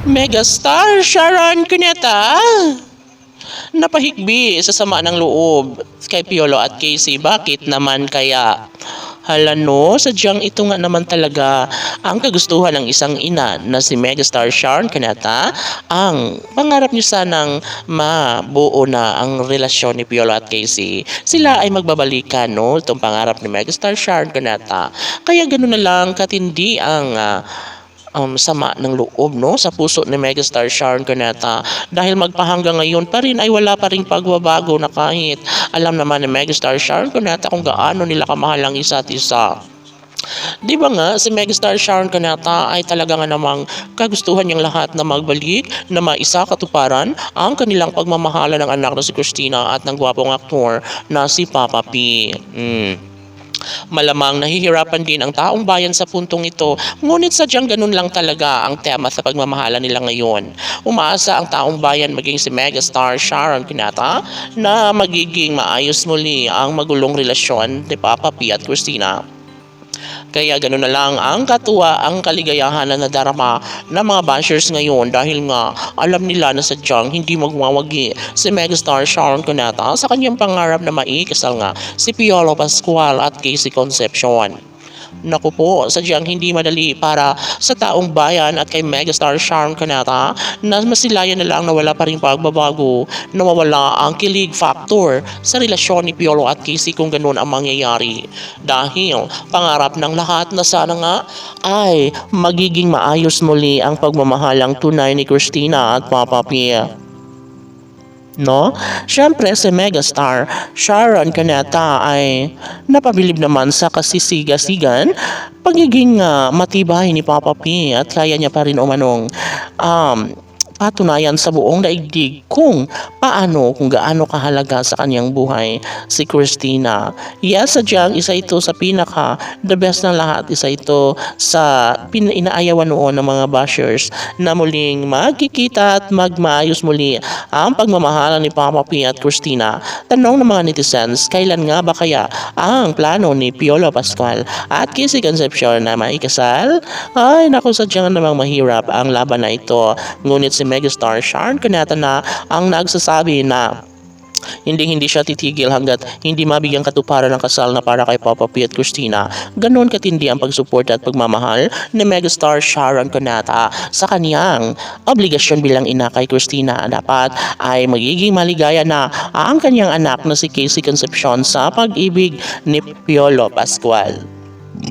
Megastar Sharon Cuneta napahigbi sa sama ng loob kay Piolo at Casey. Bakit naman kaya? Hala no, sadyang ito nga naman talaga ang kagustuhan ng isang ina na si Megastar Sharon Cuneta. Ang pangarap niyo sanang mabuo na ang relasyon ni Piolo at Casey. Sila ay magbabalikan, no? Itong pangarap ni Megastar Sharon Cuneta. Kaya ganoon na lang katindi ang sama ng loob, no, sa puso ni Megastar Sharon Cuneta dahil magpahanggang ngayon pa rin ay wala pa ring pagbabago na kahit alam naman ni Megastar Sharon Cuneta kung gaano nila kamahal ang isa't isa. Di ba nga, si Megastar Sharon Cuneta ay talaga nga namang kagustuhan niyang lahat na magbalik na maisa katuparan ang kanilang pagmamahala ng anak na si Christina at ng gwapong aktor na si Papa P. Malamang nahihirapan din ang taong bayan sa puntong ito, ngunit sadyang ganun lang talaga ang tema sa pagmamahala nila ngayon. Umaasa ang taong bayan maging si Megastar Sharon Cuneta na magiging maayos muli ang magulong relasyon ni Papa P at Christina. Kaya gano'n na lang ang katuwa ang kaligayahan na nadarama ng mga bashers ngayon dahil nga alam nila na sadyang hindi magwawagi si Megastar Sharon Cuneta sa kanyang pangarap na maikasal nga si Piolo Pascual at Casey Concepcion. Naku po, sadyang hindi madali para sa taong bayan at kay Megastar Sharon Cuneta na masilayan na lang na wala pa rin pagbabago, na mawala ang kilig factor sa relasyon ni Piolo at Casey kung ganun ang mangyayari. Dahil pangarap ng lahat na sana nga ay magiging maayos muli ang pagmamahalang tunay ni Christina at Papa P. No? Siyempre si Megastar Sharon Cuneta ay napabilib naman sa kasisiga-sigan pagiging matibay ni Papa P at kaya niya pa rin umanong patunayan sa buong daigdig kung gaano kahalaga sa kanyang buhay si Christina. Yes, sadyang isa ito sa pinaka the best ng lahat. Isa ito sa inaayawan noon ng mga bashers na muling magkikita at magmaayos muli ang pagmamahalan ni Papa P at Christina. Tanong ng mga netizens, kailan nga ba kaya ang plano ni Piolo Pascual at Casey Concepcion na maikasal? Ay, naku, sadyang namang mahirap ang laban na ito. Ngunit si Megastar Sharon Cuneta na ang nagsasabi na hindi siya titigil hanggat hindi mabigyang katuparan ng kasal na para kay Papa P at Christina. Ganon katindi ang pagsuporta at pagmamahal ni Megastar Sharon Cuneta sa kaniyang obligasyon bilang ina kay Christina. Dapat ay magiging maligaya na ang kaniyang anak na si Casey Concepcion sa pag-ibig ni Piolo Pascual.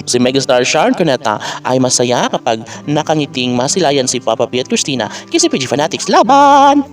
Si Megastar Sharon Cuneta ay masaya kapag nakangiting masilayan si Papa P at Christina. Kisi PG Fanatics, laban!